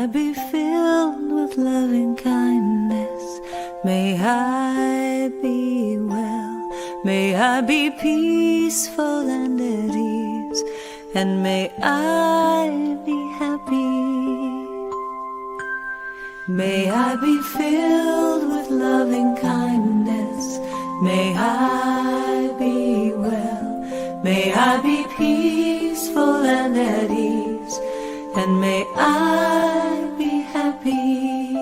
I be filled with loving kindness. May I be well. May I be peaceful and at ease. And may I be happy. May I be filled with loving kindness. May I be well. May I be peaceful and at ease. And may I be happy.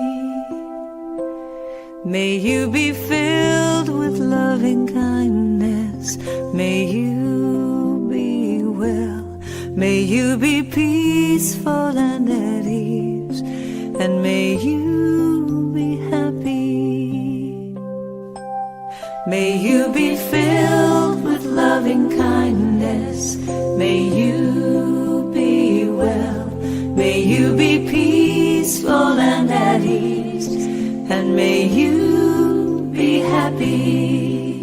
May you be filled with loving kindness. May you be well. May you be peaceful and at ease. And may you be happy. May you be filled with loving kindness. May you be well. May you be peaceful and at ease. And may you be happy.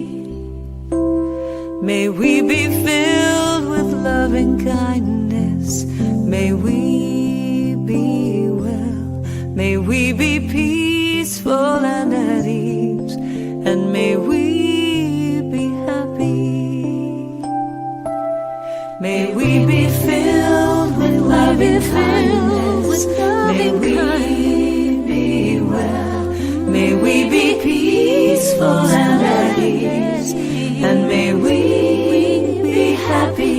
May we be filled with loving kindness. May we be well. May we be peaceful and at ease. And may we be happy. May we be filled with loving kindness. May we be well. May we be peaceful and at ease. And may we be happy.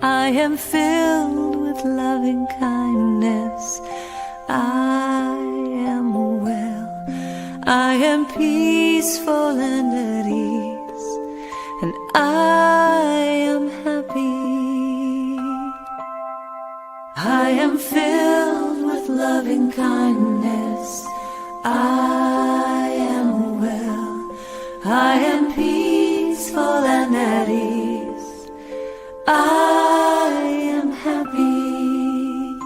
I am filled with loving kindness. I am well. I am peaceful and at ease. And I am happy. I am filled with loving kindness. I am well. I am peaceful and at ease. I am happy.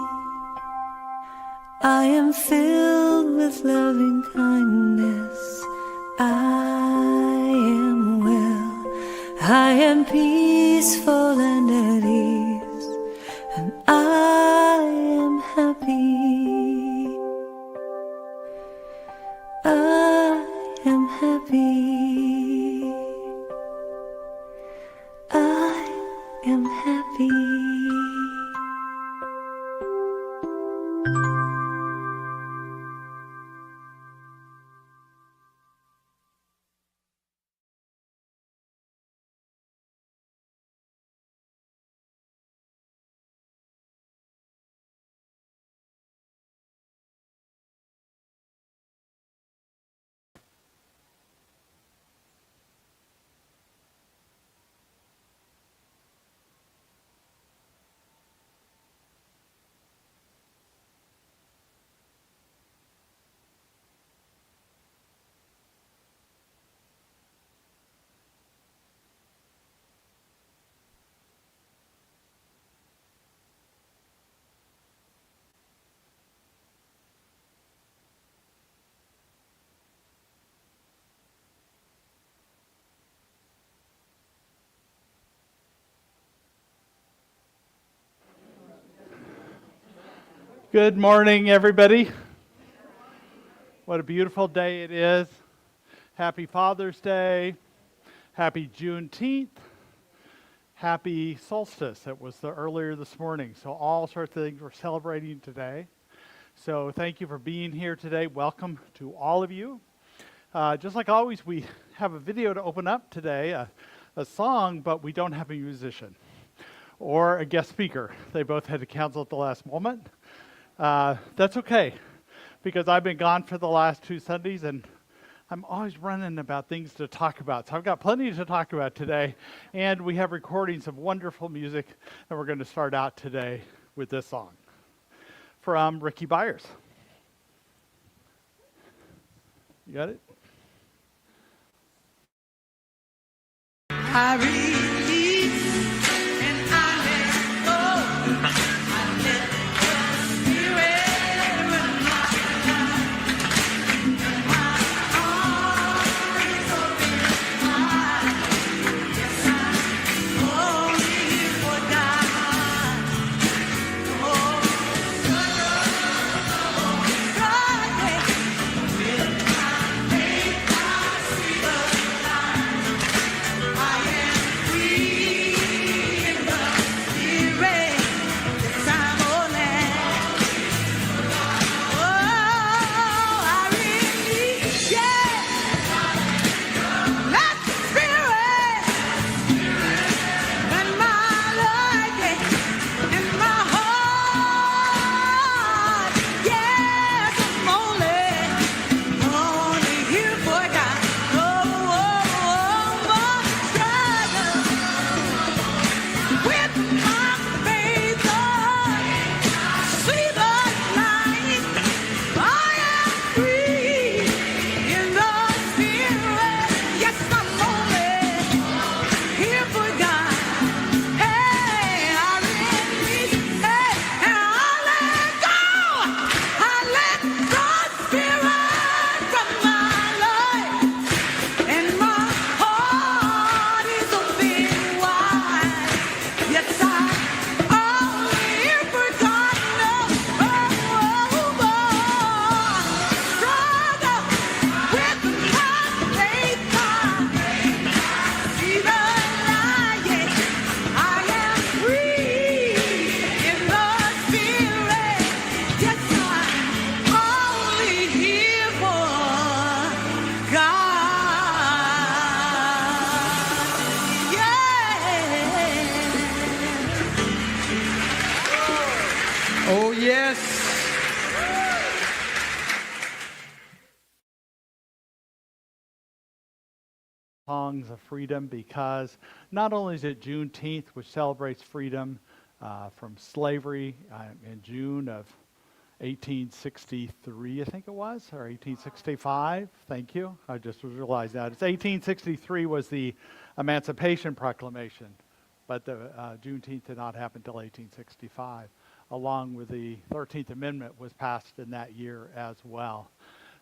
I am filled with loving kindness. I am well. I am peaceful and at ease. And I am happy. I am happy. I am happy. Good morning, everybody. What a beautiful day it is. Happy Father's Day. Happy Juneteenth. Happy solstice. It was earlier this morning. So all sorts of things we're celebrating today. So thank you for being here today. Welcome to all of you. Just like always, we have a video to open up today, a song, but we don't have a musician or a guest speaker. They both had to cancel at the last moment. That's okay, because I've been gone for the last 2 Sundays, and I'm always running about things to talk about. So I've got plenty to talk about today, and we have recordings of wonderful music, and we're going to start out today with this song from Ricky Byers. You got it? I release and I let go. I let the Spirit run my heart is open wide. Yes, I'm only for God. Oh. songs of freedom because not only is it Juneteenth, which celebrates freedom from slavery in June of 1863, I think it was, or 1865. Thank you. I just realized that. It's 1863 was the Emancipation Proclamation, but the Juneteenth did not happen until 1865, along with the 13th Amendment was passed in that year as well.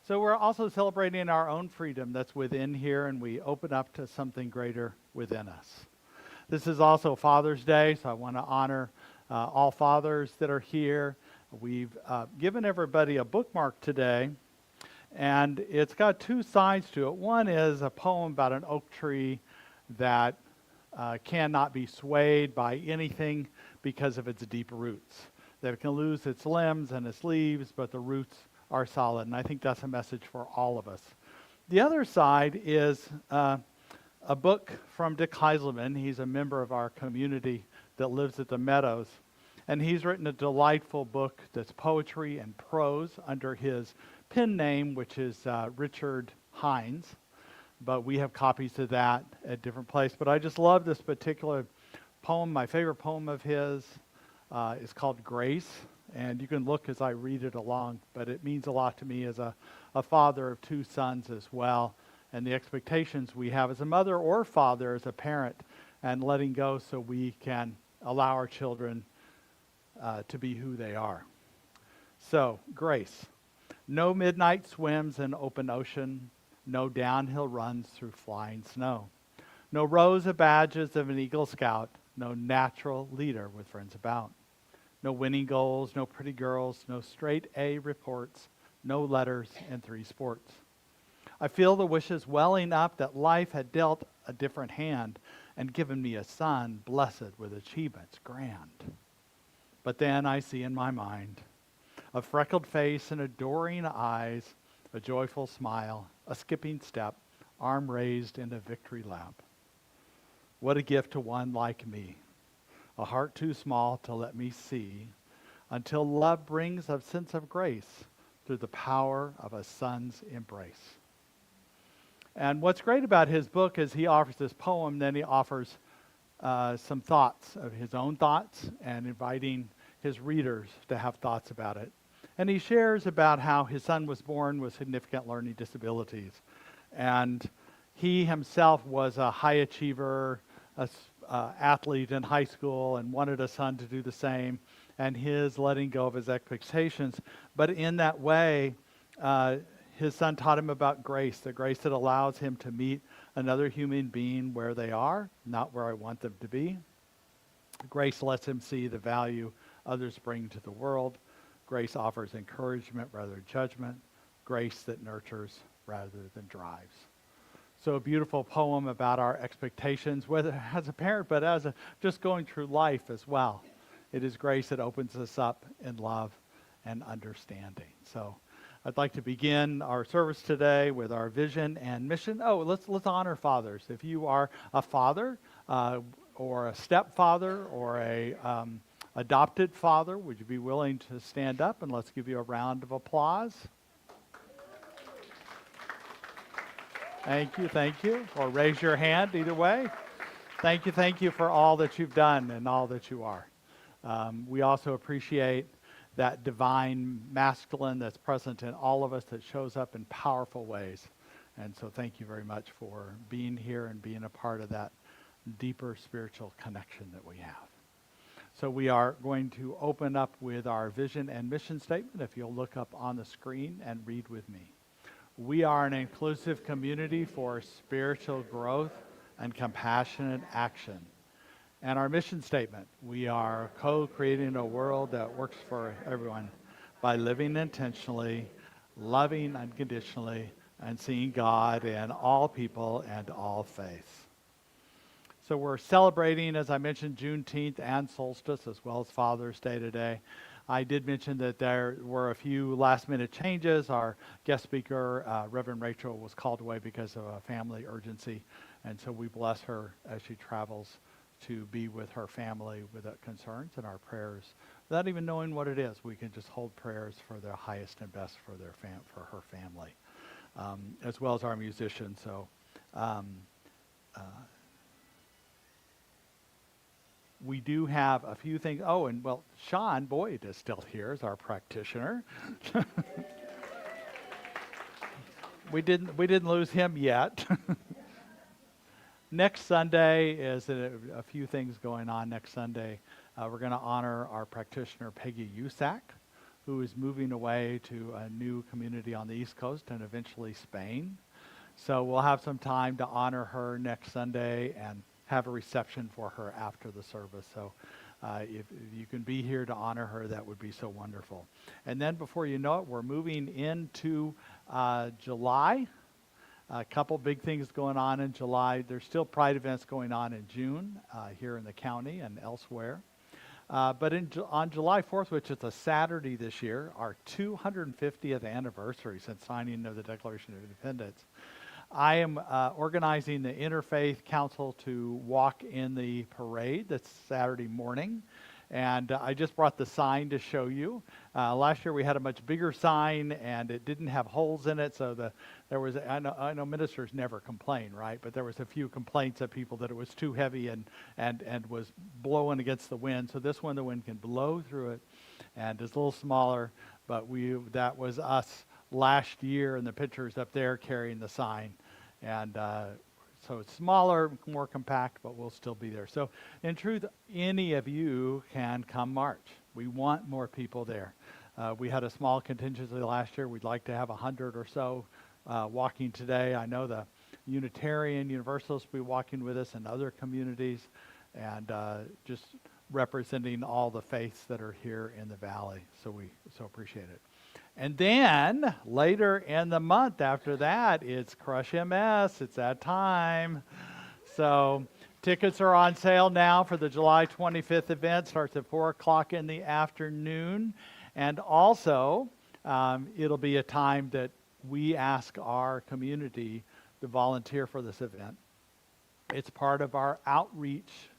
So we're also celebrating our own freedom that's within here, and we open up to something greater within us. This is also Father's Day, so I want to honor all fathers that are here. We've given everybody a bookmark today, and it's got two sides to it. One is a poem about an oak tree that cannot be swayed by anything because of its deep roots. That it can lose its limbs and its leaves, but the roots are solid, and I think that's a message for all of us. The other side is a book from Dick Heiselman. He's a member of our community that lives at the Meadows, and he's written a delightful book that's poetry and prose under his pen name, which is Richard Hines, but we have copies of that at different places. But I just love this particular poem. My favorite poem of his is called Grace. And you can look as I read it along, but it means a lot to me as a father of two sons as well, and the expectations we have as a mother or father, as a parent, and letting go so we can allow our children to be who they are. So, grace. No midnight swims in open ocean, no downhill runs through flying snow, no rows of badges of an Eagle Scout, no natural leader with friends about. No winning goals, no pretty girls, no straight A reports, no letters and 3 sports. I feel the wishes welling up that life had dealt a different hand and given me a son blessed with achievements grand. But then I see in my mind a freckled face and adoring eyes, a joyful smile, a skipping step, arm raised in a victory lap. What a gift to one like me. A heart too small to let me see, until love brings a sense of grace through the power of a son's embrace. And what's great about his book is he offers this poem, then he offers some thoughts of his own thoughts and inviting his readers to have thoughts about it. And he shares about how his son was born with significant learning disabilities. And he himself was a high achiever, athlete in high school, and wanted a son to do the same, and his letting go of his expectations. But in that way, his son taught him about grace, the grace that allows him to meet another human being where they are, not where I want them to be. Grace lets him see the value others bring to the world. Grace offers encouragement rather than judgment. Grace that nurtures rather than drives. So a beautiful poem about our expectations, whether as a parent, but as just going through life as well. It is grace that opens us up in love and understanding. So I'd like to begin our service today with our vision and mission. Oh, let's honor fathers. If you are a father or a stepfather or a adopted father, would you be willing to stand up, and let's give you a round of applause. Thank you. Or raise your hand, either way. Thank you for all that you've done and all that you are. We also appreciate that divine masculine that's present in all of us that shows up in powerful ways. And so thank you very much for being here and being a part of that deeper spiritual connection that we have. So we are going to open up with our vision and mission statement. If you'll look up on the screen and read with me. We are an inclusive community for spiritual growth and compassionate action. And our mission statement, we are co-creating a world that works for everyone by living intentionally, loving unconditionally, and seeing God in all people and all faiths. So we're celebrating, as I mentioned, Juneteenth and solstice, as well as Father's Day today. I did mention that there were a few last-minute changes. Our guest speaker, Reverend Rachel, was called away because of a family urgency, and so we bless her as she travels to be with her family without concerns and our prayers. Without even knowing what it is, we can just hold prayers for the highest and best for their for her family, as well as our musicians. So we do have a few things. Oh, and well, Sean Boyd is still here as our practitioner. We didn't lose him yet. Next Sunday is a few things going on. Next Sunday, we're going to honor our practitioner Peggy Usack, who is moving away to a new community on the East Coast and eventually Spain. So we'll have some time to honor her next Sunday and have a reception for her after the service. So if you can be here to honor her, that would be so wonderful. And then before you know it, we're moving into July. A couple big things going on in July. There's still Pride events going on in June here in the county and elsewhere. But on July 4th, which is a Saturday this year, our 250th anniversary since signing of the Declaration of Independence, I am organizing the Interfaith Council to walk in the parade that's Saturday morning. And I just brought the sign to show you. Last year we had a much bigger sign, and it didn't have holes in it, so there was. I know ministers never complain, right? But there was a few complaints of people that it was too heavy and was blowing against the wind. So this one, the wind can blow through it, and it's a little smaller. But that was us last year, and the pictures up there carrying the sign, and. So it's smaller, more compact, but we'll still be there. So in truth, any of you can come march. We want more people there. We had a small contingency last year. We'd like to have 100 or so walking today. I know the Unitarian Universalists will be walking with us and other communities, and just representing all the faiths that are here in the valley. So we so appreciate it. And then later in the month after that, it's Crush MS. It's that time. So tickets are on sale now for the July 25th event. Starts at 4 o'clock in the afternoon. And also, it'll be a time that we ask our community to volunteer for this event. It's part of our outreach,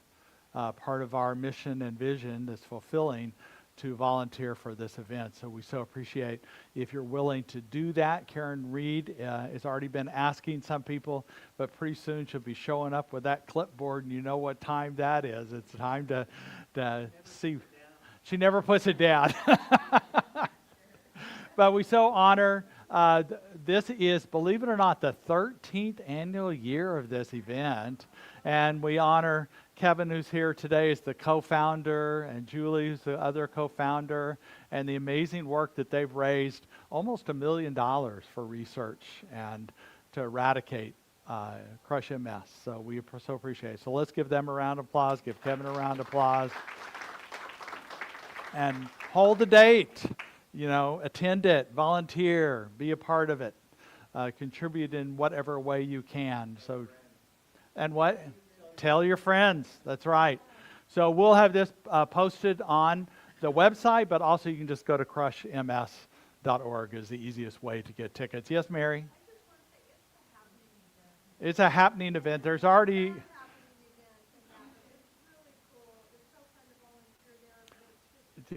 part of our mission and vision that's fulfilling to volunteer for this event. So we so appreciate if you're willing to do that. Karen Reed has already been asking some people, but pretty soon she'll be showing up with that clipboard, and you know what time that is. It's time to see. She never puts it down. But we so honor, this is, believe it or not, the 13th annual year of this event. And we honor Kevin, who's here today, is the co-founder, and Julie, who's the other co-founder, and the amazing work that they've raised, almost $1 million for research and to eradicate Crush MS. So we so appreciate it. So let's give them a round of applause, give Kevin a round of applause. And hold the date, attend it, volunteer, be a part of it, contribute in whatever way you can. So, and what? Tell your friends. That's right. So we'll have this posted on the website, but also you can just go to crushms.org is the easiest way to get tickets. Yes, Mary? It's a happening event. There's already...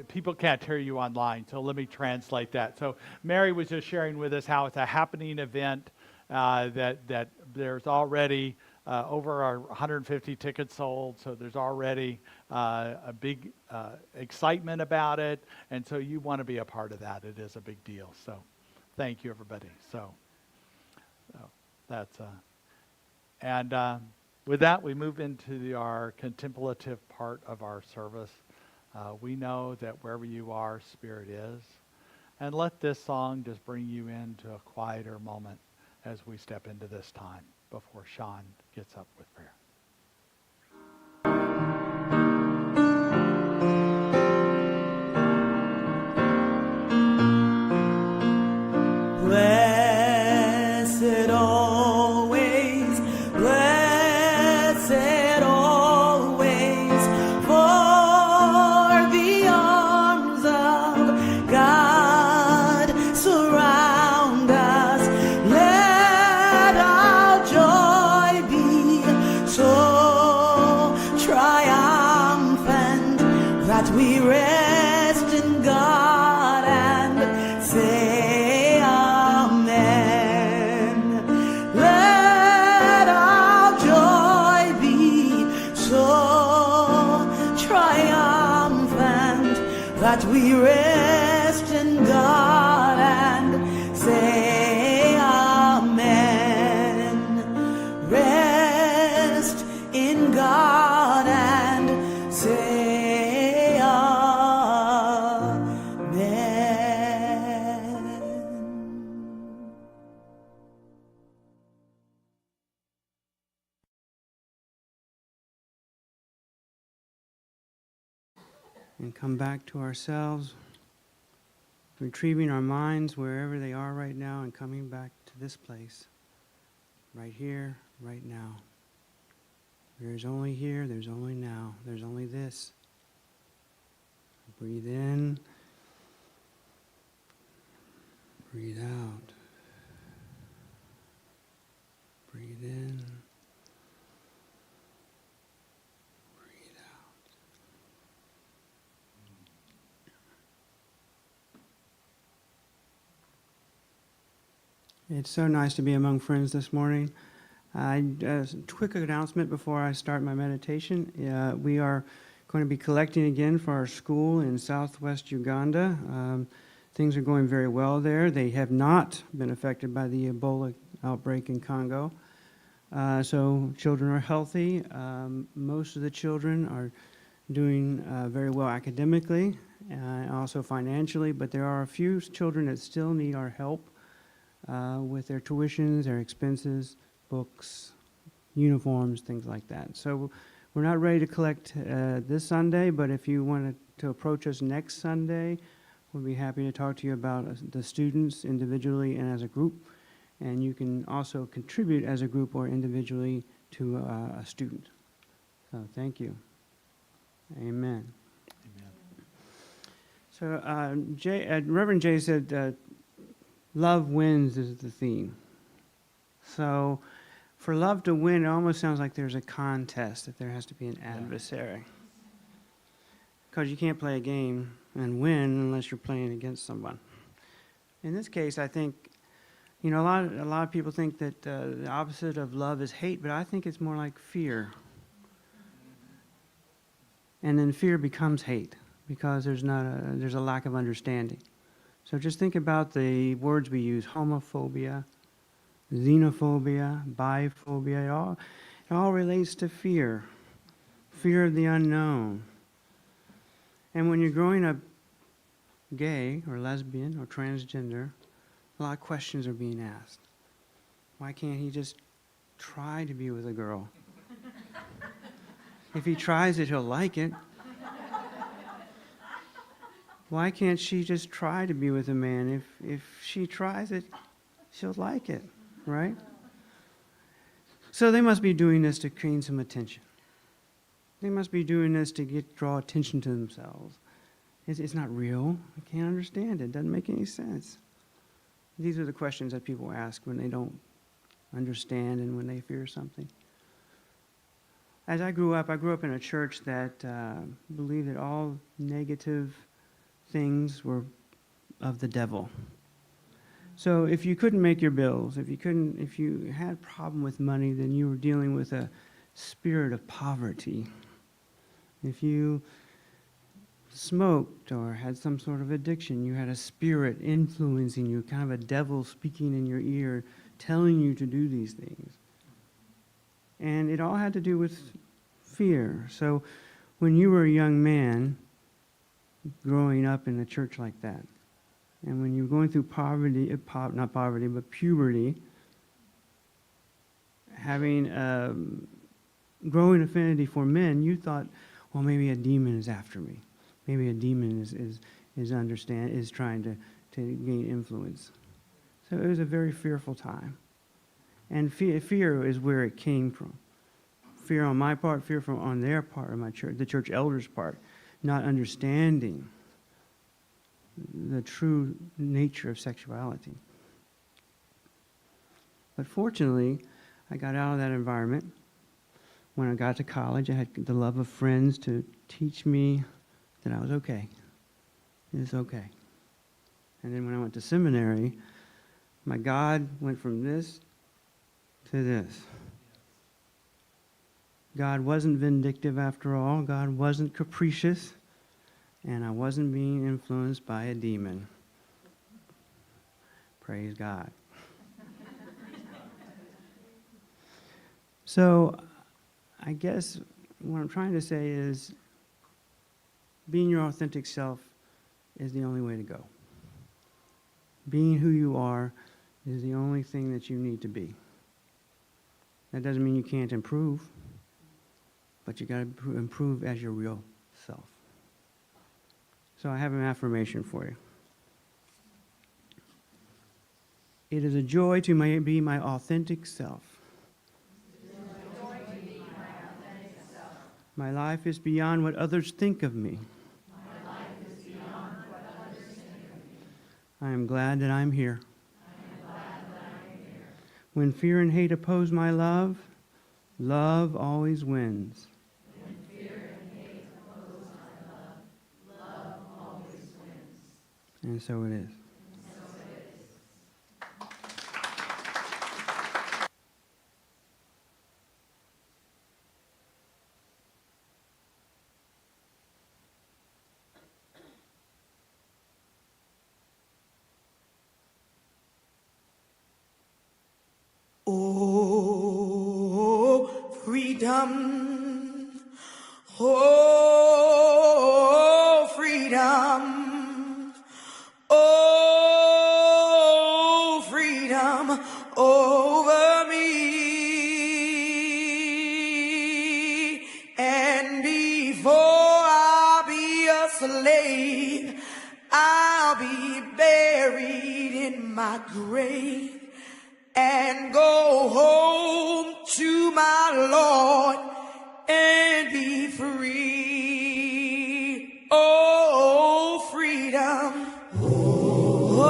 People can't hear you online, so let me translate that. So Mary was just sharing with us how it's a happening event, that there's already... over our 150 tickets sold, so there's already a big excitement about it, and so you want to be a part of that. It is a big deal. So thank you, everybody. So that's and with that, we move into our contemplative part of our service. We know that wherever you are, Spirit is, and let this song just bring you into a quieter moment as we step into this time before Sean gets up with prayer. Blessed always, blessed always, for the arms of God surround us. Let our joy be so triumphant that we rest in God and say amen. Let our joy that we rest in God and say amen. Rest in God and say amen. And come back to ourselves, retrieving our minds wherever they are right now and coming back to this place, right here, right now. There's only here, there's only now, there's only this. Breathe in, breathe out. Breathe in, breathe out. It's so nice to be among friends this morning. A quick announcement before I start my meditation. We are going to be collecting again for our school in southwest Uganda. Things are going very well there. They have not been affected by the Ebola outbreak in Congo. So children are healthy. Most of the children are doing very well academically and also financially, but there are a few children that still need our help with their tuitions, their expenses, books, uniforms, things like that. So we're not ready to collect this Sunday, but if you wanted to approach us next Sunday, we'll be happy to talk to you about the students individually and as a group. And you can also contribute as a group or individually to a student. So thank you. Amen. So Reverend Jay said, love wins is the theme. So for love to win, it almost sounds like there's a contest, that there has to be an adversary. Because you can't play a game and win unless you're playing against someone. In this case, I think, a lot of people think that the opposite of love is hate, but I think it's more like fear. And then fear becomes hate because there's a lack of understanding. So just think about the words we use: homophobia, xenophobia, biphobia. It all relates to fear of the unknown. And when you're growing up gay or lesbian or transgender, a lot of questions are being asked. Why can't he just try to be with a girl? If he tries it, he'll like it. Why can't she just try to be with a man? If she tries it, she'll like it, right? So they must be doing this to gain some attention. They must be doing this to draw attention to themselves. It's not real. I can't understand it. It doesn't make any sense. These are the questions that people ask when they don't understand and when they fear something. As I grew up in a church that believed that all negative things were of the devil. So if you couldn't make your bills, if you had a problem with money, then you were dealing with a spirit of poverty. If you smoked or had some sort of addiction, you had a spirit influencing you, kind of a devil speaking in your ear, telling you to do these things. And it all had to do with fear. So when you were a young man growing up in a church like that, and when you were going through puberty, having growing affinity for men, you thought, well, maybe a demon is after me. Maybe a demon is trying to gain influence. So it was a very fearful time. And fear is where it came from. Fear on my part, fear on their part, on my church, the church elders' part, not understanding the true nature of sexuality. But fortunately, I got out of that environment. When I got to college, I had the love of friends to teach me that I was okay. It's okay. And then when I went to seminary, my God went from this to this. God wasn't vindictive after all. God wasn't capricious. and I wasn't being influenced by a demon. Praise God. So, I guess what I'm trying to say is being your authentic self is the only way to go. Being who you are is the only thing that you need to be. That doesn't mean you can't improve, but you got to improve as your real self. So I have an affirmation for you. It is a joy to be my authentic self. My life is beyond what others think of me. I am glad that I'm here. When fear and hate oppose my love, love always wins. And so it is. Oh, freedom. Oh, freedom. Oh, freedom over me. And before I be a slave, I'll be buried in my grave and go home to my Lord and be free. Oh, freedom. Oh,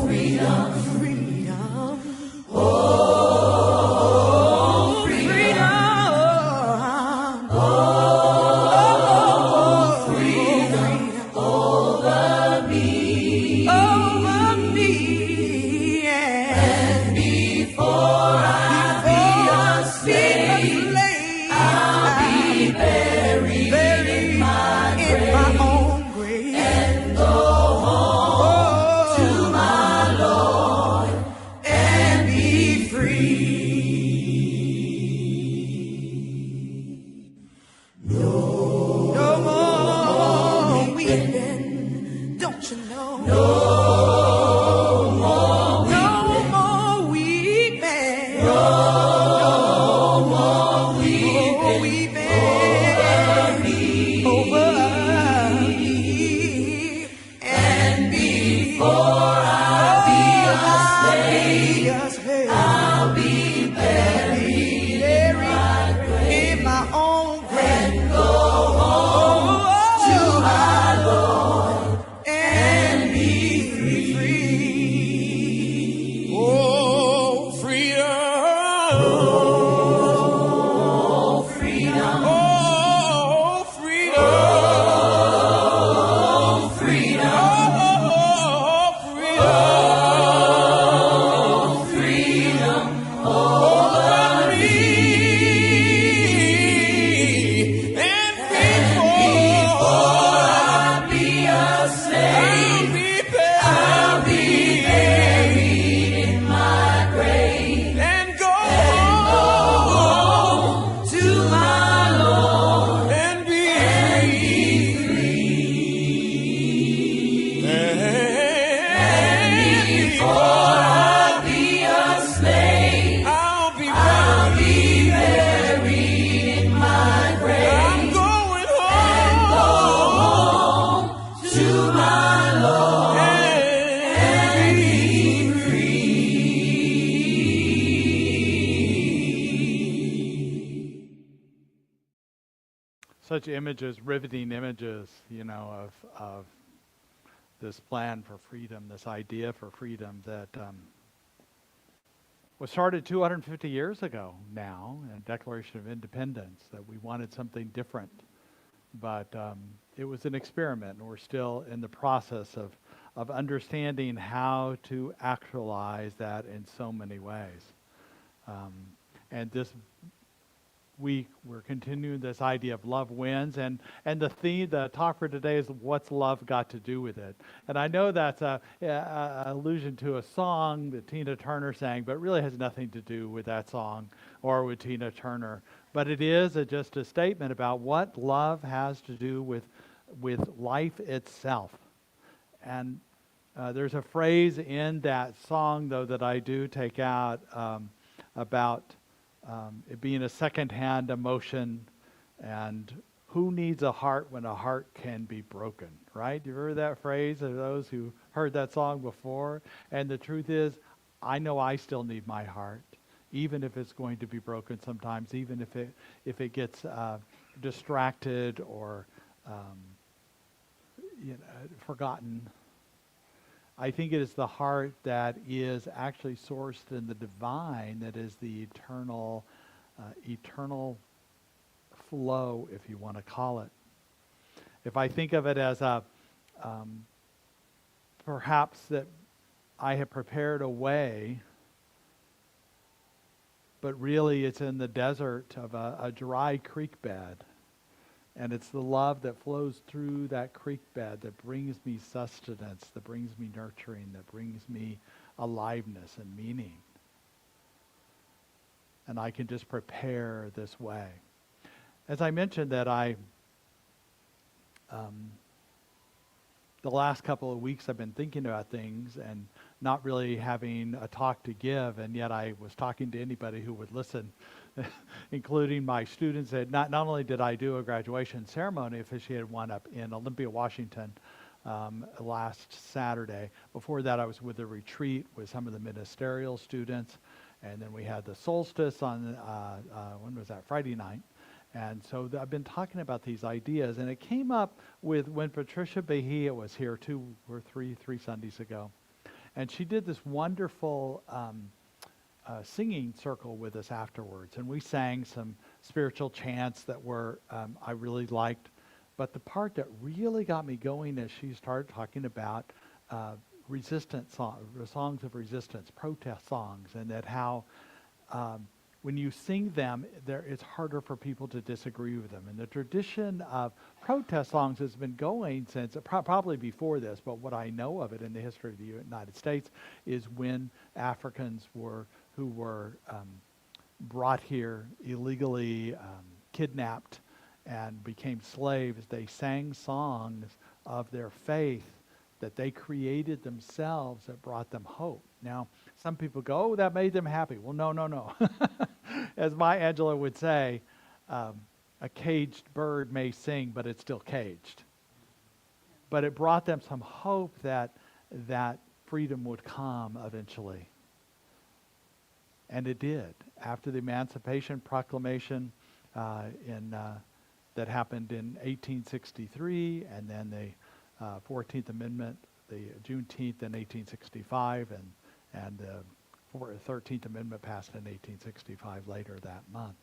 freedom. Freedom. Oh, freedom. Oh, freedom over me. Over me. And before I be a slave, I'll be buried in my own grave and go home to my Lord and be free. No more weeping, don't you know? No more weeping. No more weeping over me. And before I be a slave, I'll be buried in my own grave and go home to my Lord and be free. Oh, freedom. Oh, freedom. Oh, freedom. Oh, freedom. Oh, freedom. Over me. And before I be a slave, I'll be buried in my grave and go home to my Lord and be free. And before I be a slave, I'll be buried in my grave. I'm going home to my Lord and be free. Such images, riveting images, of this plan for freedom, this idea for freedom that was started 250 years ago now, in Declaration of Independence, that we wanted something different. But it was an experiment, and we're still in the process of understanding how to actualize that in so many ways. And this week we're continuing this idea of love wins, and the talk for today is what's love got to do with it. And I know that's a allusion to a song that Tina Turner sang, but really has nothing to do with that song or with Tina Turner. But it is just a statement about what love has to do with life itself. And there's a phrase in that song, though, that I do take out about it being a second-hand emotion, and who needs a heart when a heart can be broken, right? You've heard that phrase, of those who heard that song before? And the truth is, I know I still need my heart, even if it's going to be broken sometimes, even if it gets distracted or forgotten. I think it is the heart that is actually sourced in the divine, that is the eternal flow, if you want to call it. If I think of it as perhaps that I have prepared a way, but really it's in the desert of a dry creek bed. And it's the love that flows through that creek bed that brings me sustenance, that brings me nurturing, that brings me aliveness and meaning. And I can just prepare this way. As I mentioned that the last couple of weeks I've been thinking about things and not really having a talk to give, and yet I was talking to anybody who would listen, including my students. That not only did I do a graduation ceremony, officiated one up in Olympia, Washington, last Saturday. Before that, I was with a retreat with some of the ministerial students, and then we had the solstice on when was that? Friday night. And so I've been talking about these ideas, and it came up with when Patricia Bahia was here 2 or 3 Sundays ago. And she did this wonderful singing circle with us afterwards. And we sang some spiritual chants that were I really liked. But the part that really got me going is she started talking about resistance songs of resistance, protest songs, and that how when you sing them, it's harder for people to disagree with them. And the tradition of protest songs has been going since, probably before this, but what I know of it in the history of the United States is when Africans who were brought here illegally, kidnapped, and became slaves, they sang songs of their faith that they created themselves that brought them hope. Now, some people go, oh, that made them happy. Well, no. As Maya Angelou would say, a caged bird may sing, but it's still caged. But it brought them some hope that freedom would come eventually. And it did. After the Emancipation Proclamation that happened in 1863, and then the 14th Amendment, the Juneteenth in 1865, and the 13th Amendment passed in 1865 later that month.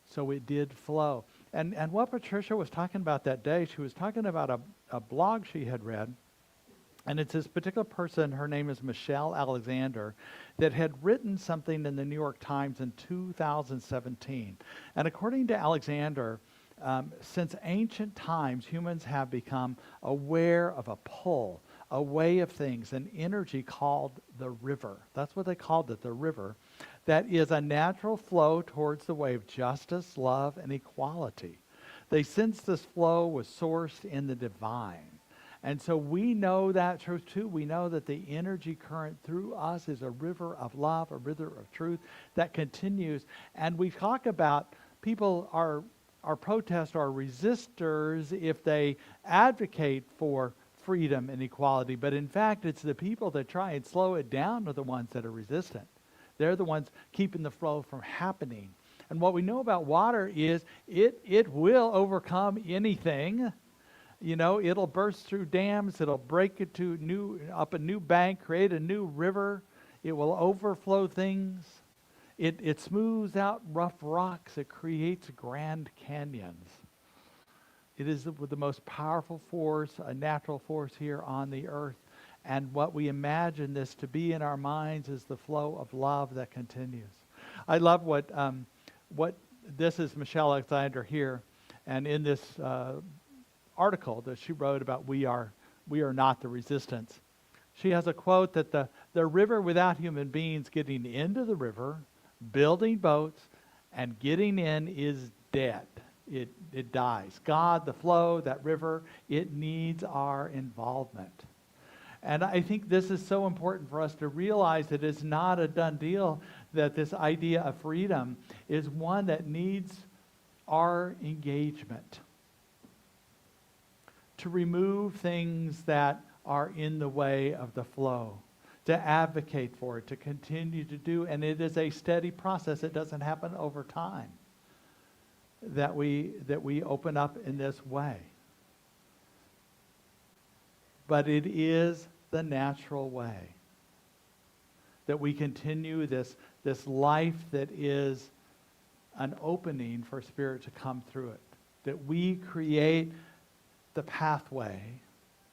So it did flow. And what Patricia was talking about that day, she was talking about a blog she had read, and it's this particular person, her name is Michelle Alexander, that had written something in the New York Times in 2017. And according to Alexander, since ancient times, humans have become aware of a pull, a way of things, an energy called the river. That's what they called it, the river, that is a natural flow towards the way of justice, love, and equality. They sense this flow was sourced in the divine. And so we know that truth too. We know that the energy current through us is a river of love, a river of truth that continues. And we talk about people are protest or resistors if they advocate for freedom and equality. But in fact, it's the people that try and slow it down are the ones that are resistant. They're the ones keeping the flow from happening. And what we know about water is it will overcome anything. You know, it'll burst through dams. It'll break it up a new bank, create a new river. It will overflow things. It smooths out rough rocks. It creates grand canyons. It is the most powerful force, a natural force here on the earth. And what we imagine this to be in our minds is the flow of love that continues. I love what this is Michelle Alexander here, and in this article that she wrote about we are not the resistance, she has a quote that the river without human beings getting into the river, building boats, and getting in is dead. It dies. God, the flow, that river, it needs our involvement. And I think this is so important for us to realize that it's not a done deal, that this idea of freedom is one that needs our engagement. To remove things that are in the way of the flow, to advocate for it, to continue to do, and it is a steady process. It doesn't happen over time that we open up in this way. But it is the natural way that we continue this life that is an opening for Spirit to come through it. That we create the pathway.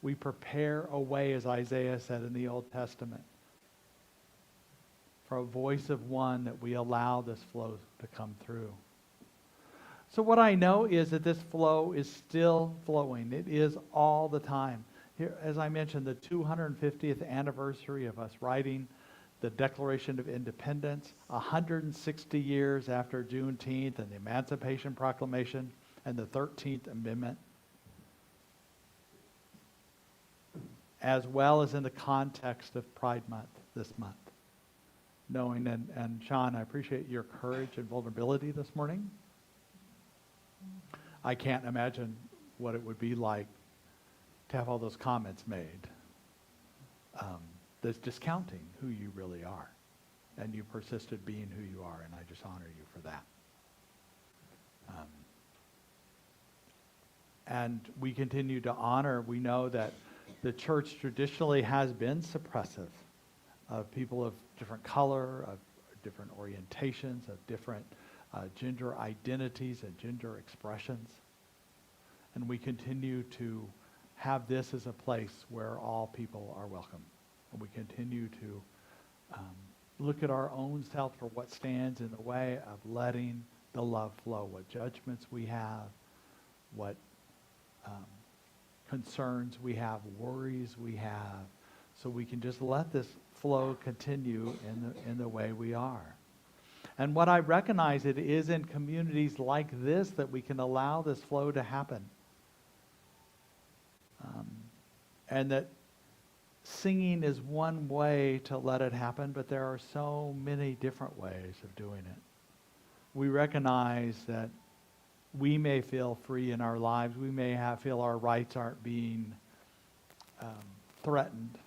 We prepare a way, as Isaiah said in the Old Testament, for a voice of one that we allow this flow to come through. So what I know is that this flow is still flowing. It is all the time. Here, as I mentioned, the 250th anniversary of us writing the Declaration of Independence, 160 years after Juneteenth and the Emancipation Proclamation and the 13th Amendment, as well as in the context of Pride Month this month. Knowing, and Sean, I appreciate your courage and vulnerability this morning. I can't imagine what it would be like to have all those comments made that's discounting who you really are. And you persisted being who you are, and I just honor you for that. And we continue to honor, we know that the church traditionally has been suppressive of people of different color, of different orientations, of different gender identities and gender expressions. And we continue to have this as a place where all people are welcome. And we continue to look at our own self for what stands in the way of letting the love flow, what judgments we have, what concerns we have, worries we have, so we can just let this flow continue in the way we are. And what I recognize, it is in communities like this that we can allow this flow to happen. And that singing is one way to let it happen, but there are so many different ways of doing it. We recognize that we may feel free in our lives. We may feel our rights aren't being threatened.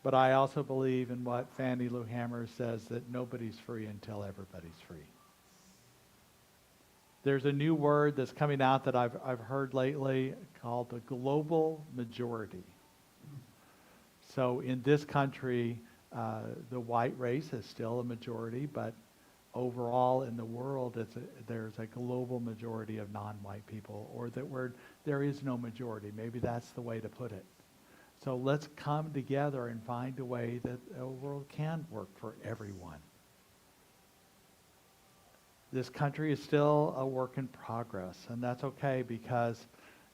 But I also believe in what Fannie Lou Hamer says, that nobody's free until everybody's free. There's a new word that's coming out that I've heard lately called the global majority. So in this country, the white race is still a majority, but overall in the world, there's a global majority of non-white people, or that word, there is no majority. Maybe that's the way to put it. So let's come together and find a way that the world can work for everyone. This country is still a work in progress, and that's okay, because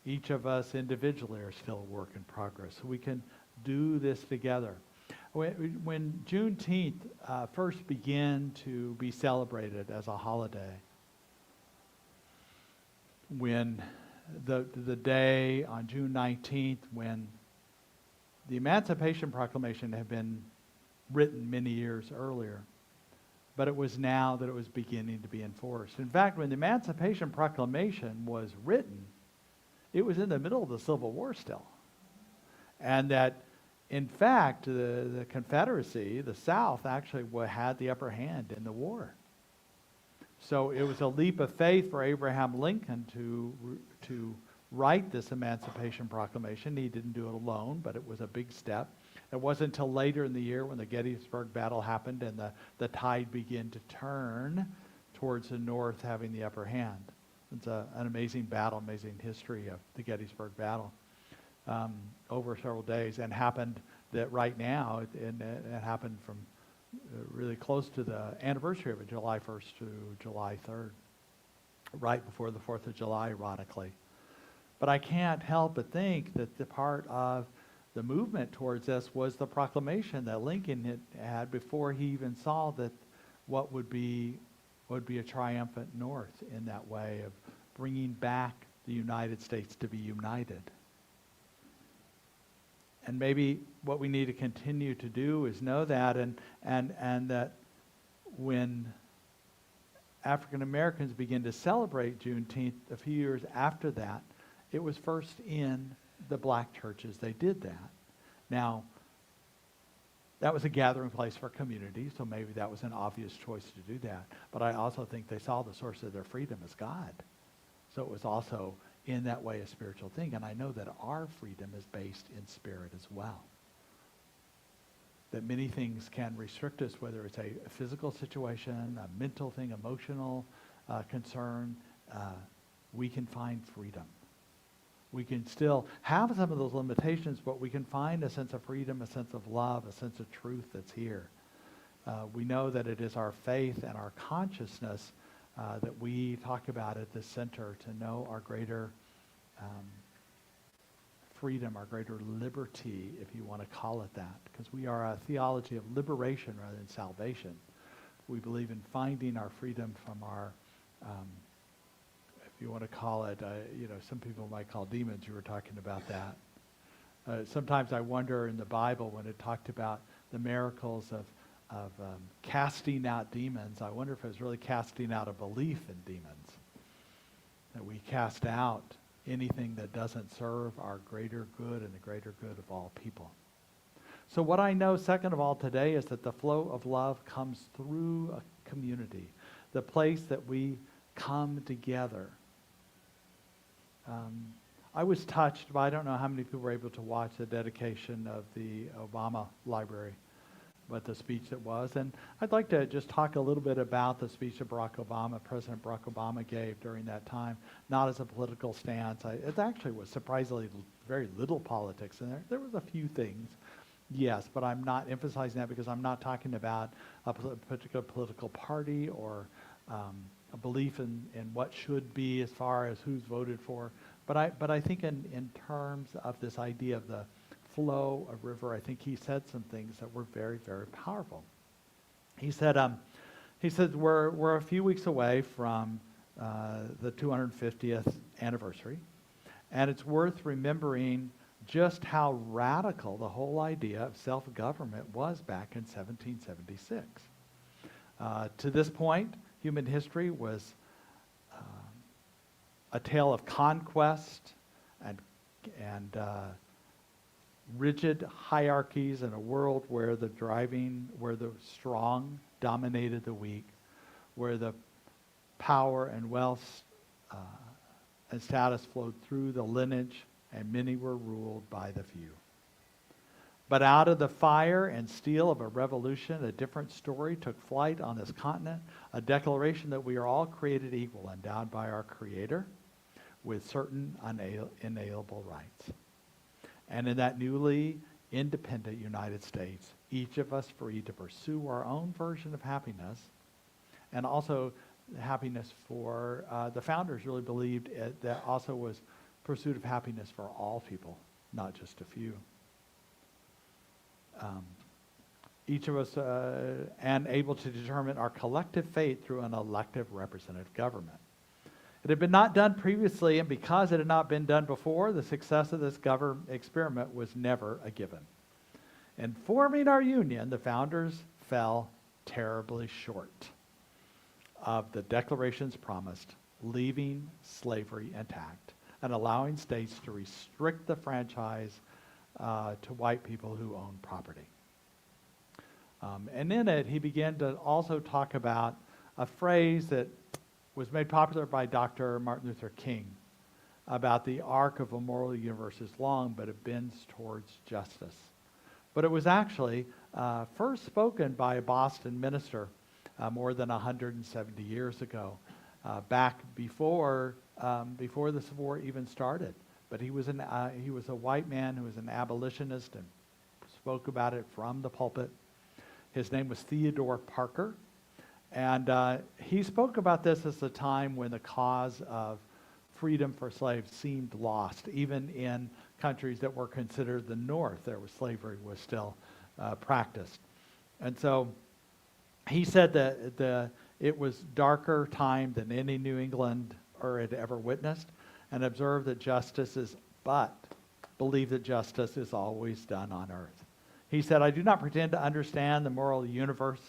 each of us individually are still a work in progress. So we can do this together. When Juneteenth first began to be celebrated as a holiday, when the day on June 19th, when the Emancipation Proclamation had been written many years earlier, but it was now that it was beginning to be enforced. In fact, when the Emancipation Proclamation was written, it was in the middle of the Civil War still. And that, in fact, the Confederacy, the South, actually had the upper hand in the war. So it was a leap of faith for Abraham Lincoln to write this Emancipation Proclamation. He didn't do it alone, but it was a big step. It wasn't until later in the year when the Gettysburg Battle happened and the tide began to turn towards the North having the upper hand. It's an amazing battle, amazing history of the Gettysburg Battle over several days, and happened that right now, it happened from really close to the anniversary of it, July 1st to July 3rd, right before the 4th of July, ironically. But I can't help but think that the part of the movement towards this was the proclamation that Lincoln had before he even saw that what would be a triumphant North in that way of bringing back the United States to be united. And maybe what we need to continue to do is know that, and that when African Americans begin to celebrate Juneteenth a few years after that, it was first in the black churches they did that. Now, that was a gathering place for community, so maybe that was an obvious choice to do that. But I also think they saw the source of their freedom as God. So it was also, in that way, a spiritual thing. And I know that our freedom is based in spirit as well. That many things can restrict us, whether it's a physical situation, a mental thing, emotional concern. We can find freedom. We can still have some of those limitations, but we can find a sense of freedom, a sense of love, a sense of truth that's here. We know that it is our faith and our consciousness that we talk about at this center to know our greater freedom, our greater liberty, if you want to call it that, because we are a theology of liberation rather than salvation. We believe in finding our freedom from our, if you want to call it, some people might call demons. You were talking about that. Sometimes I wonder in the Bible when it talked about the miracles of casting out demons, I wonder if it was really casting out a belief in demons. That we cast out anything that doesn't serve our greater good and the greater good of all people. So what I know, second of all, today is that the flow of love comes through a community, the place that we come together. I was touched by, I don't know how many people were able to watch the dedication of the Obama Library, but the speech that was. And I'd like to just talk a little bit about the speech that President Barack Obama gave during that time, not as a political stance. It actually was surprisingly very little politics in there. There was a few things, yes, but I'm not emphasizing that because I'm not talking about a particular political party or a belief in what should be as far as who's voted for. But I think in terms of this idea of the flow of river, I think he said some things that were very, very powerful. He said we're a few weeks away from the 250th anniversary, and it's worth remembering just how radical the whole idea of self-government was back in 1776. To this point, human history was a tale of conquest and rigid hierarchies in a world where the strong dominated the weak, where the power and wealth and status flowed through the lineage, and many were ruled by the few. But out of the fire and steel of a revolution, a different story took flight on this continent, a declaration that we are all created equal, endowed by our Creator with certain inalienable rights. And in that newly independent United States, each of us free to pursue our own version of happiness, and also happiness for the founders really believed that also was pursuit of happiness for all people, not just a few. Each of us and able to determine our collective fate through an elective representative government. It had been not done previously, and because it had not been done before, the success of this experiment was never a given. In forming our union, the founders fell terribly short of the Declaration's promised, leaving slavery intact and allowing states to restrict the franchise to white people who own property. And in it, he began to also talk about a phrase that was made popular by Dr. Martin Luther King about the arc of a moral universe is long, but it bends towards justice. But it was actually first spoken by a Boston minister more than 170 years ago, back before the Civil War even started. But he was a white man who was an abolitionist and spoke about it from the pulpit. His name was Theodore Parker. And he spoke about this as the time when the cause of freedom for slaves seemed lost. Even in countries that were considered the North, there was slavery was still practiced. And so he said that it was darker time than any New England had ever witnessed, and observed that believe that justice is always done on earth. He said, I do not pretend to understand the moral universe.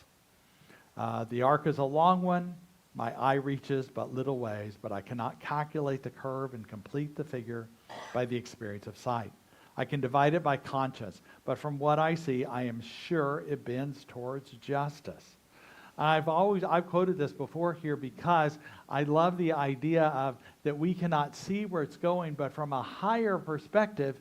The arc is a long one. My eye reaches but little ways, but I cannot calculate the curve and complete the figure by the experience of sight. I can divide it by conscience, but from what I see, I am sure it bends towards justice. I've quoted this before here because I love the idea of that we cannot see where it's going, but from a higher perspective,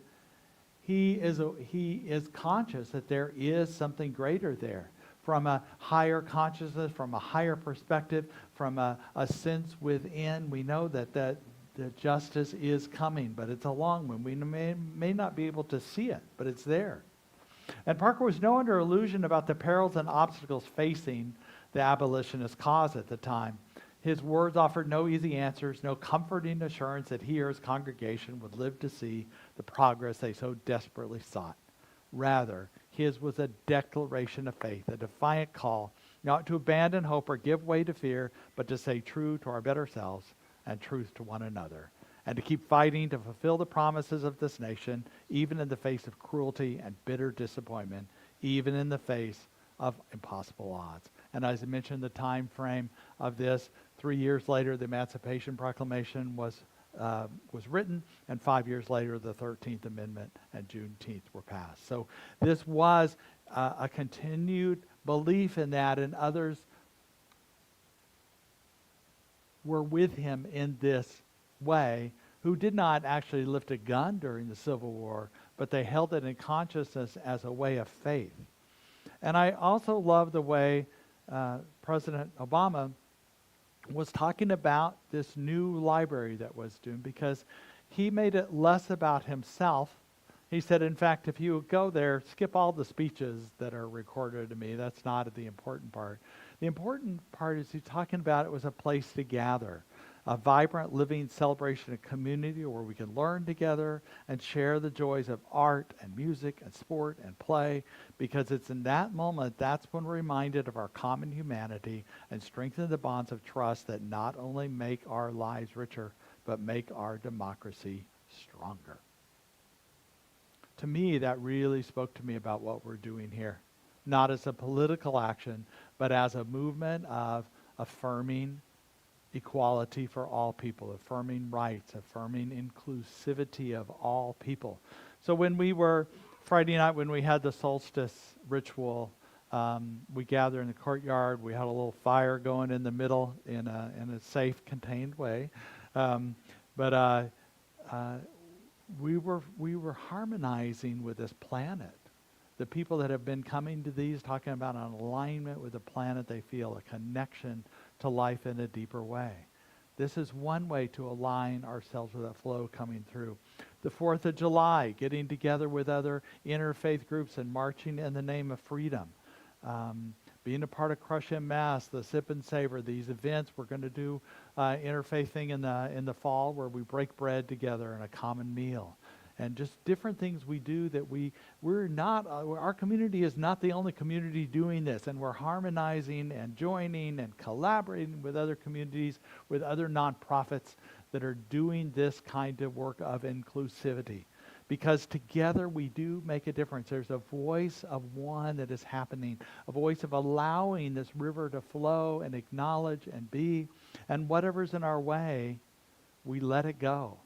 he is conscious that there is something greater there. From a higher consciousness, from a higher perspective, from a sense within, we know that the justice is coming, but it's a long one. We may not be able to see it, but it's there. And Parker was no under illusion about the perils and obstacles facing the abolitionist cause at the time. His words offered no easy answers, no comforting assurance that he or his congregation would live to see the progress they so desperately sought. Rather, his was a declaration of faith, a defiant call, not to abandon hope or give way to fear, but to stay true to our better selves and truth to one another, and to keep fighting to fulfill the promises of this nation, even in the face of cruelty and bitter disappointment, even in the face of impossible odds. And as I mentioned, the time frame of this, 3 years later, the Emancipation Proclamation was written, and 5 years later, the 13th Amendment and Juneteenth were passed. So this was a continued belief in that, and others were with him in this way, who did not actually lift a gun during the Civil War, but they held it in consciousness as a way of faith. And I also love the way President Obama was talking about this new library that was due, because he made it less about himself. He said, in fact, if you go there, skip all the speeches that are recorded to me. That's not the important part. The important part is he's talking about it was a place to gather, a vibrant, living celebration of community where we can learn together and share the joys of art and music and sport and play, because it's in that moment, that's when we're reminded of our common humanity and strengthen the bonds of trust that not only make our lives richer, but make our democracy stronger. To me, that really spoke to me about what we're doing here, not as a political action, but as a movement of affirming equality for all people, affirming rights, affirming inclusivity of all people. So when we were, Friday night when we had the solstice ritual, we gathered in the courtyard. We had a little fire going in the middle in a safe, contained way. But we were harmonizing with this planet. The people that have been coming to these, talking about an alignment with the planet, they feel a connection to life in a deeper way. This is one way to align ourselves with that flow coming through. The 4th of July, getting together with other interfaith groups and marching in the name of freedom. Being a part of Crush and Mass, the Sip and Savor, these events. We're going to do interfaith thing in the fall where we break bread together in a common meal. And just different things we do that we're not, our community is not the only community doing this, and we're harmonizing and joining and collaborating with other communities, with other nonprofits that are doing this kind of work of inclusivity. Because together we do make a difference. There's a voice of one that is happening, a voice of allowing this river to flow and acknowledge and be, and whatever's in our way, we let it go.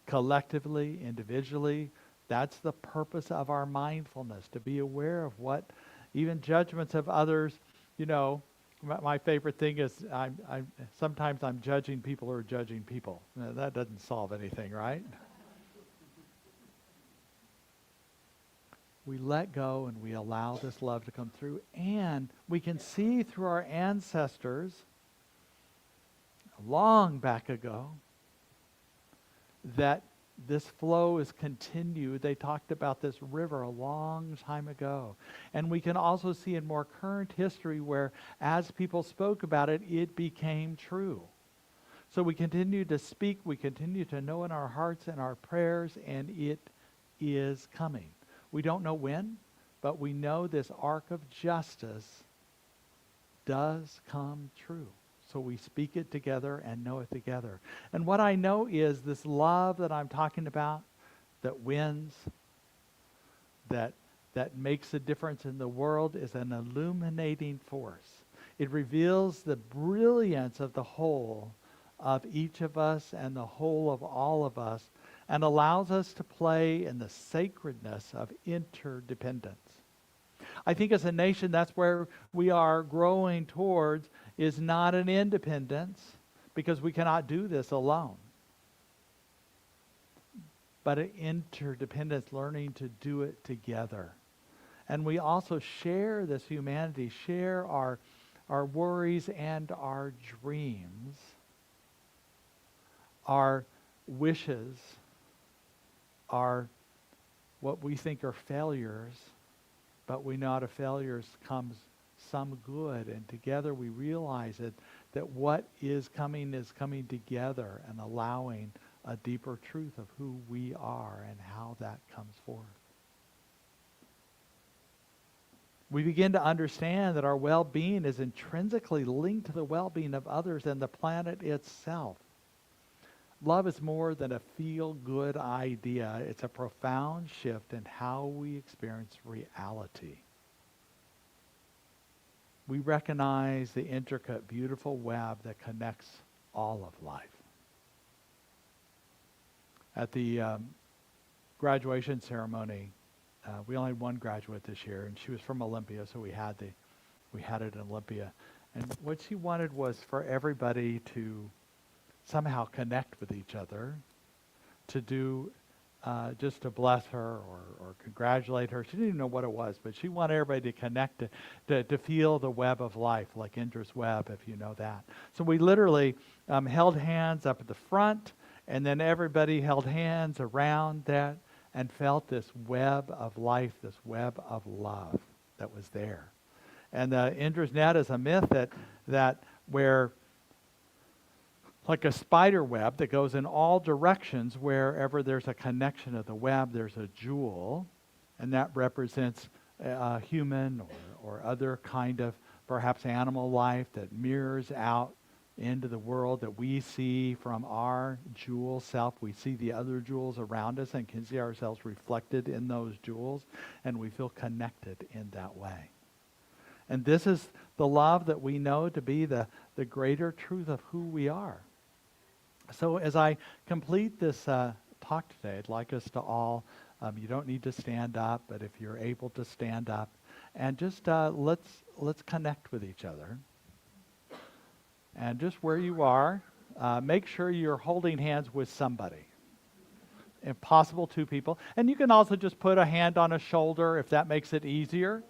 Collectively, individually, that's the purpose of our mindfulness, to be aware of what, even judgments of others. You know, my favorite thing is sometimes I'm judging people who are judging people. Now, that doesn't solve anything, right? We let go and we allow this love to come through, and we can see through our ancestors long back ago that this flow is continued. They talked about this river a long time ago. And we can also see in more current history where as people spoke about it, it became true. So we continue to speak, we continue to know in our hearts and our prayers, and it is coming. We don't know when, but we know this arc of justice does come true. So we speak it together and know it together. And what I know is this love that I'm talking about that wins, that makes a difference in the world, is an illuminating force. It reveals the brilliance of the whole of each of us and the whole of all of us, and allows us to play in the sacredness of interdependence. I think as a nation, that's where we are growing towards, is not an independence, because we cannot do this alone, but an interdependence, learning to do it together. And we also share this humanity, share our worries and our dreams, our wishes, our what we think are failures, but we know out of failures comes some good, and together we realize that what is coming together and allowing a deeper truth of who we are and how that comes forth. We begin to understand that our well-being is intrinsically linked to the well-being of others and the planet itself. Love is more than a feel-good idea. It's a profound shift in how we experience reality. We recognize the intricate, beautiful web that connects all of life. At the graduation ceremony, we only had one graduate this year, and she was from Olympia, so we had it in Olympia. And what she wanted was for everybody to somehow connect with each other, to do, just to bless her or congratulate her. She didn't even know what it was, but she wanted everybody to connect, to feel the web of life, like Indra's web, if you know that. So we literally held hands up at the front, and then everybody held hands around that and felt this web of life, this web of love that was there. And Indra's net is a myth that where, like a spider web that goes in all directions, wherever there's a connection of the web, there's a jewel, and that represents a human or other kind of perhaps animal life that mirrors out into the world that we see from our jewel self. We see the other jewels around us and can see ourselves reflected in those jewels, and we feel connected in that way. And this is the love that we know to be the greater truth of who we are. So as I complete this talk today, I'd like us to all, you don't need to stand up, but if you're able to stand up, and just let's connect with each other. And just where you are, make sure you're holding hands with somebody. If possible, two people. And you can also just put a hand on a shoulder if that makes it easier.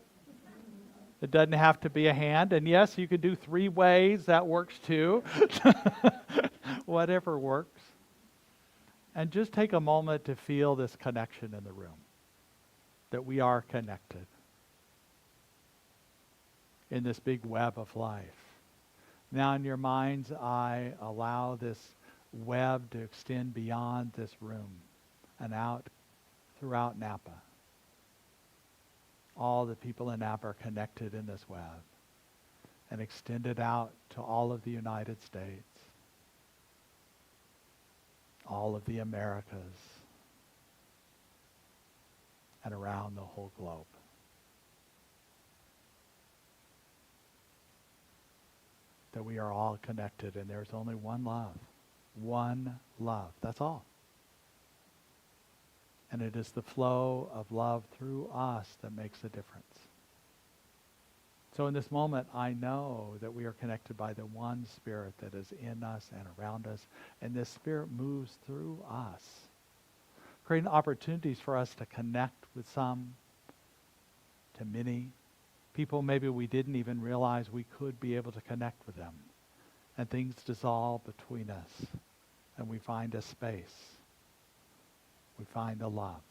It doesn't have to be a hand. And yes, you could do 3 ways. That works too. Whatever works. And just take a moment to feel this connection in the room. That we are connected in this big web of life. Now in your mind's eye, allow this web to extend beyond this room and out throughout Napa. All the people in Napa are connected in this web, and extend it out to all of the United States, all of the Americas, and around the whole globe. That we are all connected, and there's only one love. One love. That's all. And it is the flow of love through us that makes a difference. So in this moment, I know that we are connected by the one Spirit that is in us and around us, and this Spirit moves through us, creating opportunities for us to connect with some, to many, people maybe we didn't even realize we could be able to connect with them. And things dissolve between us, and we find a space we find the love.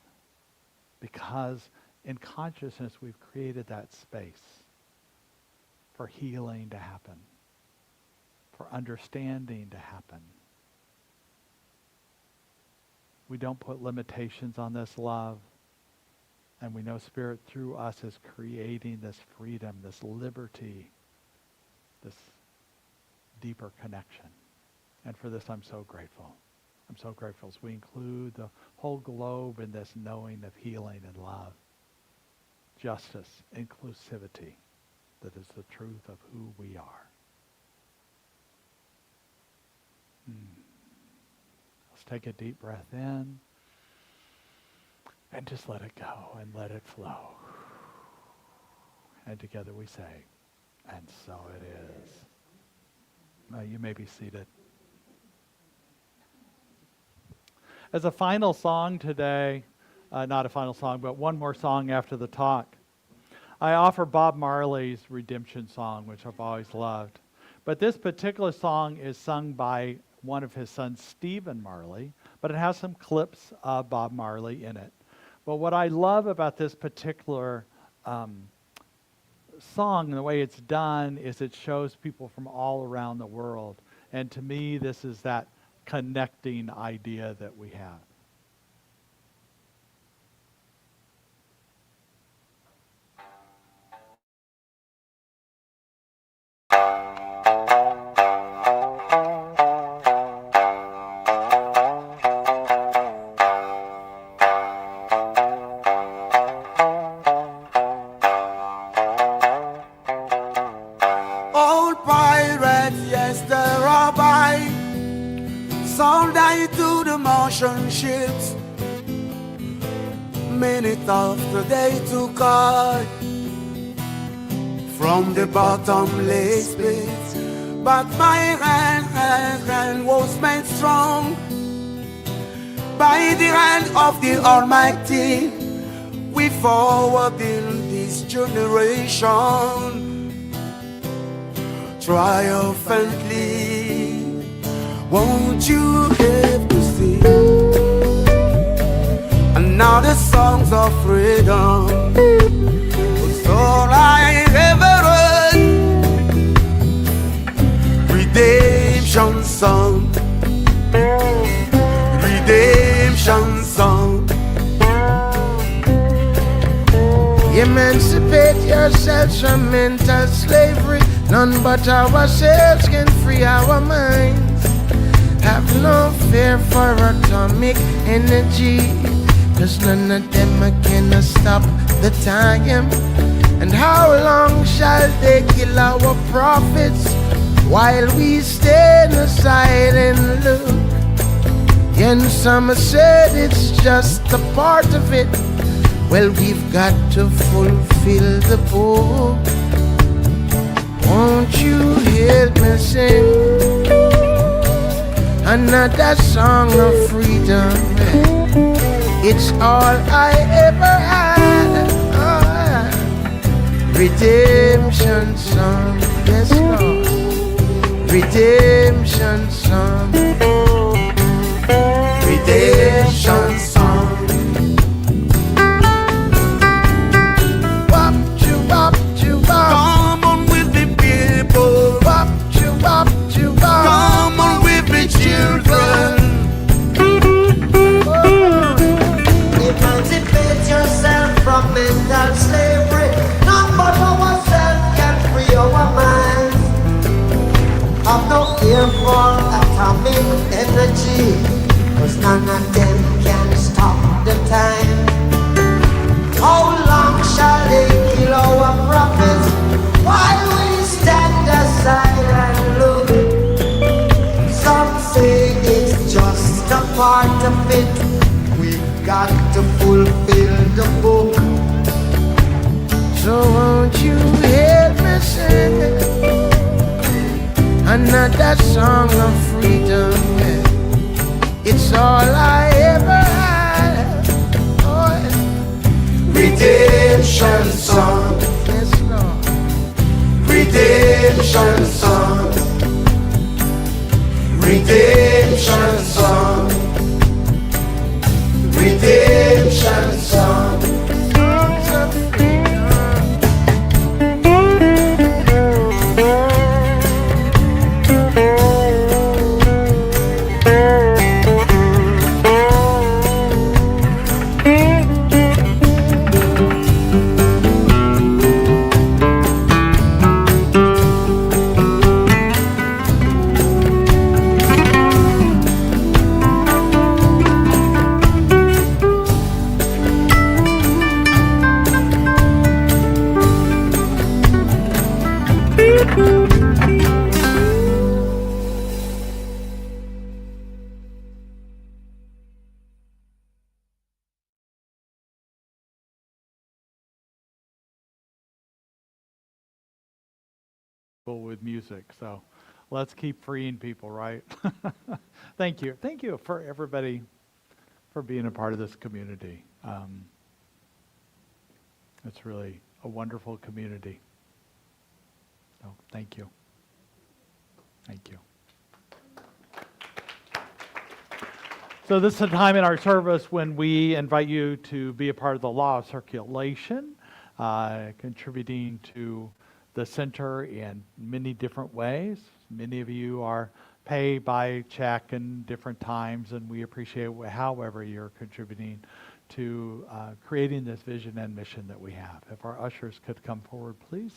Because in consciousness, we've created that space for healing to happen, for understanding to happen. We don't put limitations on this love. And we know Spirit through us is creating this freedom, this liberty, this deeper connection. And for this, I'm so grateful. I'm so grateful as we include the whole globe in this knowing of healing and love, justice, inclusivity, that is the truth of who we are. Let's take a deep breath in and just let it go and let it flow. And together we say, and so it is. You may be seated. As a final song today, not a final song, but one more song after the talk, I offer Bob Marley's Redemption song, which I've always loved. But this particular song is sung by one of his sons, Stephen Marley, but it has some clips of Bob Marley in it. But what I love about this particular song and the way it's done is it shows people from all around the world. And to me, this is that connecting idea that we have. Old pirates, yes, they're all by. Some died to the Martian ships. Many thought that they took oil from the bottomless pits. But my hand was made strong by the hand of the Almighty. We forward in this generation triumphantly. Won't you help to sing another songs of freedom? Was all I ever heard. Redemption song, redemption song. Emancipate yourselves from mental slavery. None but ourselves can free our minds. Have no fear for atomic energy, 'cause none of them can stop the time. And how long shall they kill our prophets while we stand aside and look? And some said it's just a part of it. Well, we've got to fulfill the book. Won't you help me sing another song of freedom? It's all I ever had. Redemption song, yes Lord. Redemption song, Redemption song. Wop chu wop chu wop. Come on with me, people. Wop chu wop chu wop. Come on with me, children. Emancipate yourself from mental slavery. None but ourselves can free our minds. Have no fear for atomic energy, 'cause none of them can stop the time. How long shall they kill our prophets while we stand aside and look? Some say it's just a part of it. We've got to fulfill the book. So won't you help me sing another song of freedom? It's all I ever had. Oh, Redemption song. yes, Lord. Redemption song. Redemption song. Redemption redemption song. Songs of freedom. With music, so let's keep freeing people, right? Thank you. Thank you for everybody for being a part of this community. It's really a wonderful community. So thank you. Thank you. So this is a time in our service when we invite you to be a part of the law of circulation, contributing to the center in many different ways. Many of you are paid by check in different times, and we appreciate however you're contributing to creating this vision and mission that we have. If our ushers could come forward, please.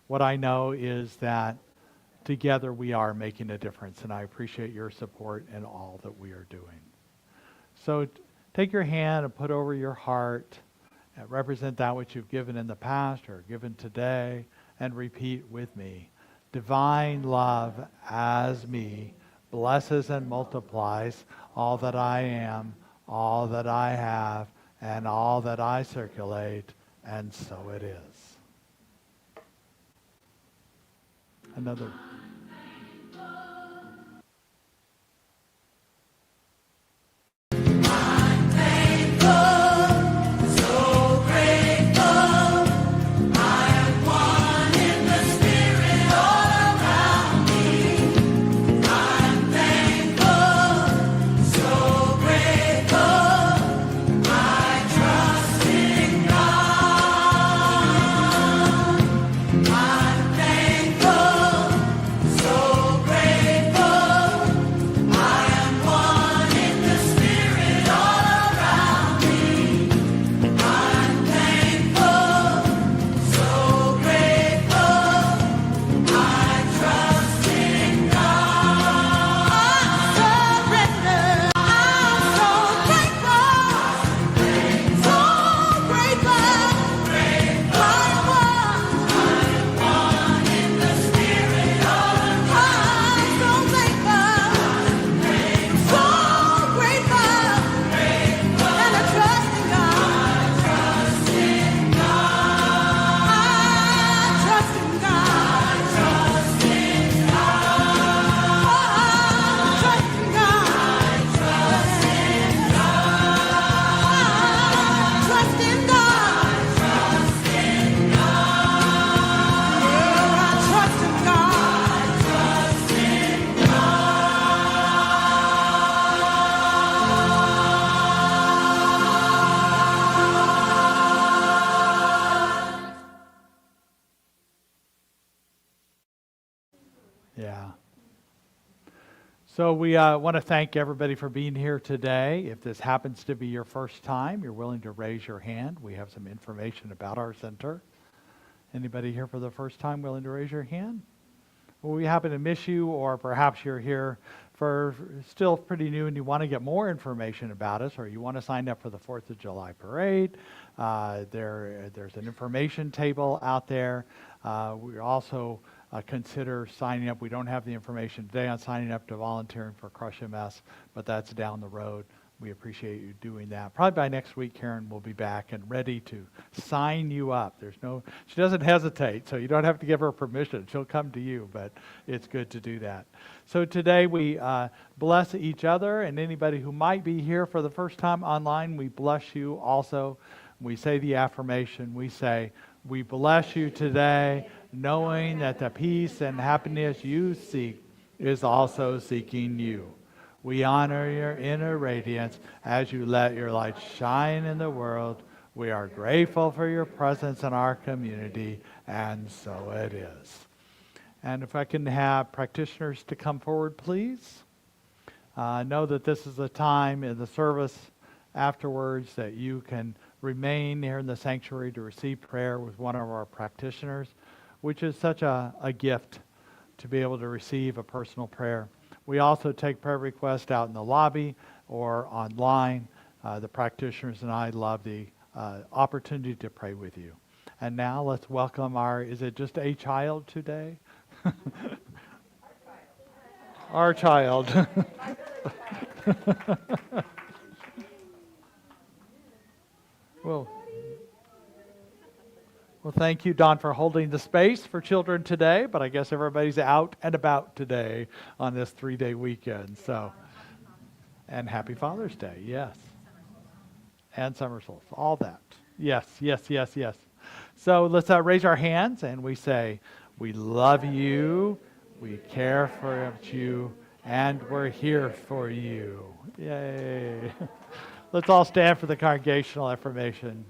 What I know is that together we are making a difference, and I appreciate your support in all that we are doing. So take your hand and put over your heart, and represent that which you've given in the past or given today, and repeat with me. Divine love as me blesses and multiplies all that I am, all that I have, and all that I circulate, and so it is. Another. Yeah. So we want to thank everybody for being here today. If this happens to be your first time, you're willing to raise your hand. We have some information about our center. Anybody here for the first time willing to raise your hand? Well, we happen to miss you, or perhaps you're here for still pretty new and you want to get more information about us, or you want to sign up for the 4th of July parade. There's an information table out there. We also consider signing up. We don't have the information today on signing up to volunteering for Crush MS, but that's down the road. We appreciate you doing that. Probably by next week, Karen will be back and ready to sign you up. She doesn't hesitate, so you don't have to give her permission. She'll come to you, but it's good to do that. So today we bless each other, and anybody who might be here for the first time online, we bless you also. We say the affirmation. We say, we bless you today, knowing that the peace and happiness you seek is also seeking you. We honor your inner radiance as you let your light shine in the world. We are grateful for your presence in our community, and so it is. And if I can have practitioners to come forward, please. Know that this is a time in the service afterwards that you can remain here in the sanctuary to receive prayer with one of our practitioners, which is such a gift to be able to receive a personal prayer. We also take prayer requests out in the lobby or online. The practitioners and I love the opportunity to pray with you. And now let's welcome is it just a child today? Our child. Well, thank you, Don, for holding the space for children today, but I guess everybody's out and about today on this 3-day weekend. And happy Father's Day, yes. And summer solstice, all that. Yes. So let's raise our hands and we say, we love you, we care for you, and we're here for you. Yay. Let's all stand for the congregational affirmation.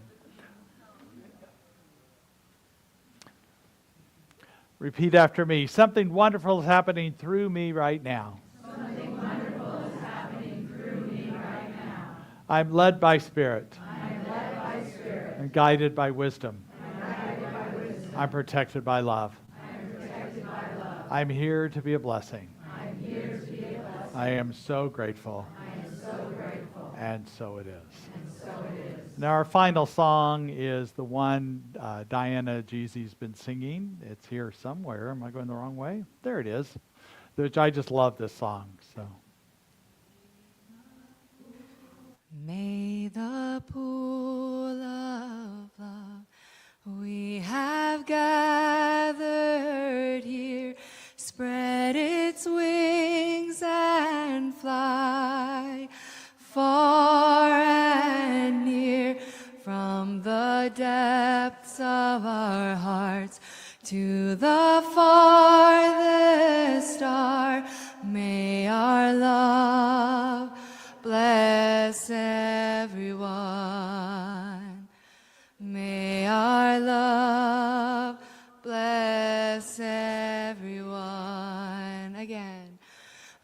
Repeat after me. Something wonderful is happening through me right now. Something wonderful is happening through me right now. I'm led by Spirit. I'm led by Spirit. And guided by wisdom. Guided by wisdom. I'm protected by love. I'm protected by love. I'm here to be a blessing. I'm here to be a blessing. I am so grateful. I am so grateful. And so it is. And so it is. Now our final song is the one Diana Jeezy's been singing. It's here somewhere. Am I going the wrong way? There it is. Which I just love this song. So. May the pool of love we have gathered here spread its wings and fly far and near from the depths of our hearts to the farthest star. May our love bless everyone. May our love bless everyone. Again.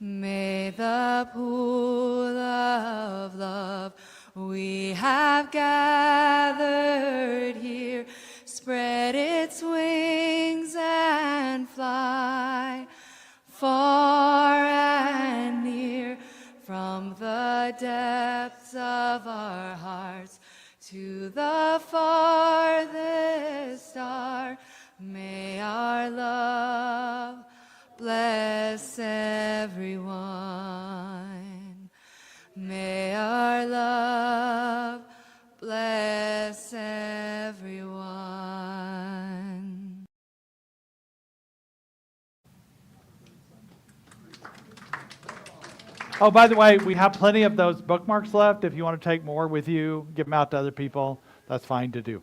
May the pool of love we have gathered here spread its wings and fly far and near from the depths of our hearts to the farthest star. May our love bless everyone. May our love bless everyone. Oh, by the way, we have plenty of those bookmarks left. If you want to take more with you, give them out to other people. That's fine to do.